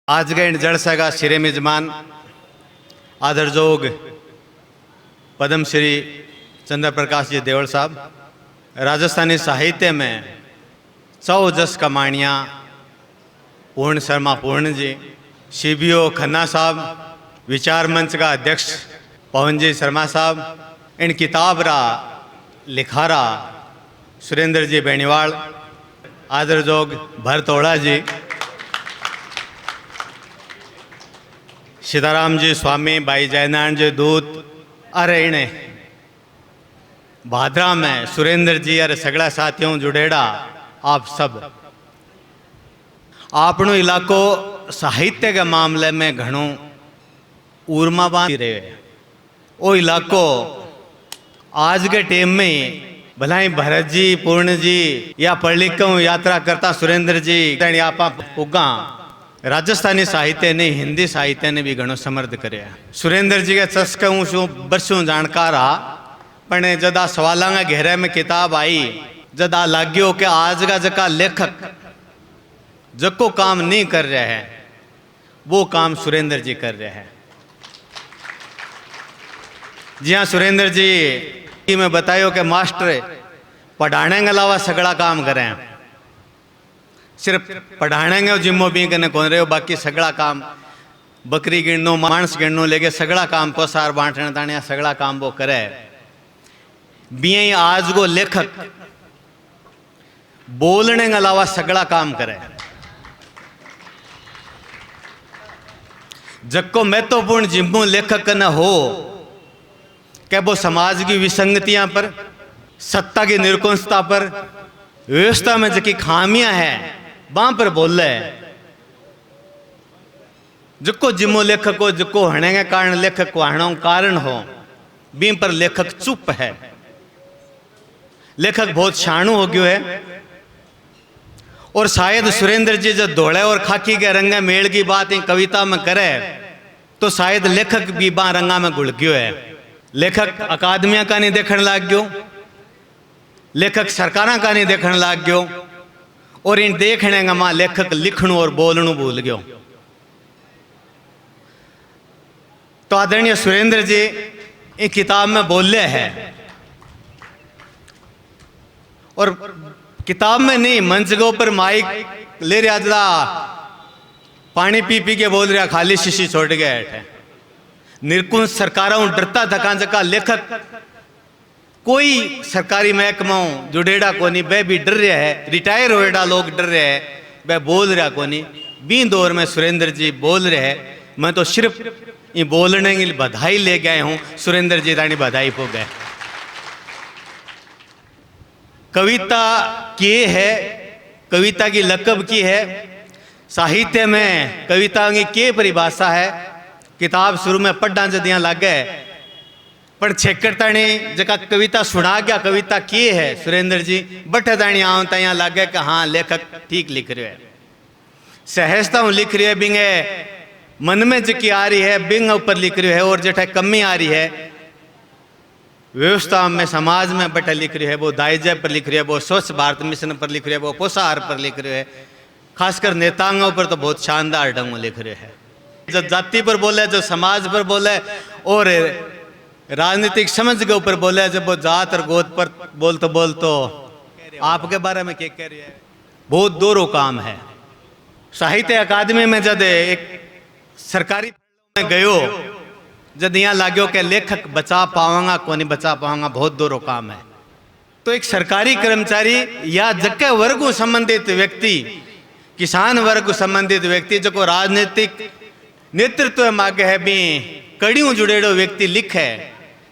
आज के इन जलसे का सिरे मेजमान आदरजोग पद्मश्री चंद्र प्रकाश जी देवल साहब, राजस्थानी साहित्य में 100 जस कमाणियाँ पूर्ण शर्मा पूर्ण जी, शिबियो खन्ना साहब, विचार मंच का अध्यक्ष पवन जी शर्मा साहब, इन किताब रा लिखारा सुरेंद्र जी बेनीवाल, आदरजोग भरतोड़ा जी, सीताराम जी स्वामी, भाई जयनारायण जी दूत, अरे इने भाद्रा में सुरेंद्र जी अरे सगड़ा साथियों जुड़ेड़ा आप सब। आपनो इलाको साहित्य के मामले में घणो ऊर्मावान रहे। वो इलाको आज के टाइम में भलाई भरत जी, पूर्ण जी या पढ़लिखों यात्रा करता सुरेंद्र जी आप पुगा राजस्थानी साहित्य ने, हिंदी साहित्य ने भी घणो समर्थ करे। सुरेंद्र जी के चस्क हूँ शू बरसों जानकार आ, पण जदा सवालों के घेरे में किताब आई, जदा लाग्यो कि आज का जका लेखक जको काम नहीं कर रहे हैं वो काम सुरेंद्र जी कर रहे हैं। जी हाँ, सुरेंद्र जी मैं बतायो कि मास्टर पढ़ाने के अलावा सगड़ा काम करें, सिर्फ पढ़ाने के जिम्मो भी कने कौन रहे हो, बाकी सगड़ा काम बकरी गिननो मांस गिननो लेके सगड़ा काम पोसार बांटने ताने सगड़ा काम वो करे। भी आज को लेखक बोलने के अलावा सगड़ा काम करे। जको महत्वपूर्ण जिम्मो लेखक न हो कि वो समाज की विसंगतियां पर, सत्ता की निरकुंशता पर, व्यवस्था में जकी खामियां हैं वहां पर बोले। जको जिम्मो लेखक हो, जको हणे के कारण लेखक को हणो कारण हो, बी पर लेखक चुप है। लेखक बहुत शाणु हो गयो है। और शायद सुरेंद्र जी जब धोले और खाकी के रंगे मेल की बात इन कविता में करे तो शायद लेखक भी बा रंगा में घुल गयो है। लेखक अकादमिया का नहीं देखने लग गयो, लेखक सरकारा का नहीं देखने लग गयो, और इन देखने का मां लेखक लिखणु और बोलणु भूल गयो। तो आदरणीय सुरेंद्र जी इन किताब में बोले हैं, और किताब में नहीं मंच के ऊपर माइक ले रहा जरा पानी पी पी के बोल रहा, खाली शीशी छोड़ के है। निरकुंज सरकारों डरता थका जका लेखक कोई सरकारी महकमों जुड़ेड़ा कोनी, वह भी डर रहा है। रिटायर होएड़ा लोग डर रहे हैं, वह बोल रहा कोनी। बी दौर में सुरेंद्र जी बोल रहे हैं। मैं तो सिर्फ ये बोलने की बधाई ले गए हूँ, सुरेंद्र जी तानी बधाई पो गए। कविता की है, कविता की लकब की है, साहित्य में कविता की के परिभाषा है। किताब शुरू में पढ़ना जदियाँ लग गए, पर छेकर ताणी जका कविता सुना गया कविता की है सुरेंद्र जी बठे ताणी आऊँ तो यहाँ लगे कि हाँ लेखक ठीक लिख रहे है, सहजता हूँ लिख रही है। बिंगे मन में जकी आ रही है बिंग ऊपर लिख रही है, और जठे कमी आ रही है व्यवस्था में समाज में बटे लिख रही है, वो दायजे पर लिख रही है, वो स्वच्छ भारत मिशन पर लिख रही है, वो पोषाहार पर लिख रहे है। खासकर नेताओं पर तो बहुत शानदार ढंग लिख रहे हैं। जो जाति पर बोले, जो समाज पर बोले, और राजनीतिक समझ के ऊपर बोले। जब वो जात और गोद पर बोल तो आपके बारे में क्या कह रही है, बहुत दूर काम है। साहित्य अकादमी में जब एक सरकारी में गयो, जब यहाँ लाग्यो कि लेखक बचा पाऊंगा को नहीं बचा पाऊंगा, बहुत दूर काम है। तो एक सरकारी कर्मचारी या जके वर्ग संबंधित व्यक्ति, किसान वर्ग संबंधित व्यक्ति जो राजनीतिक नेतृत्व मांगे है, भी कड़ियों जुड़ेड़ो व्यक्ति लिखे,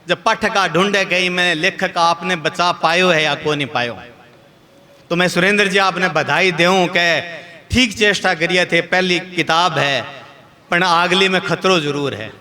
जब पाठका ढूंढे कहीं मैं लेखक आपने बचा पायो है या को नहीं पायो। तो मैं सुरेंद्र जी आपने बधाई दूं कि ठीक चेष्टा करिए थे। पहली किताब है पर आगली में खतरो जरूर है।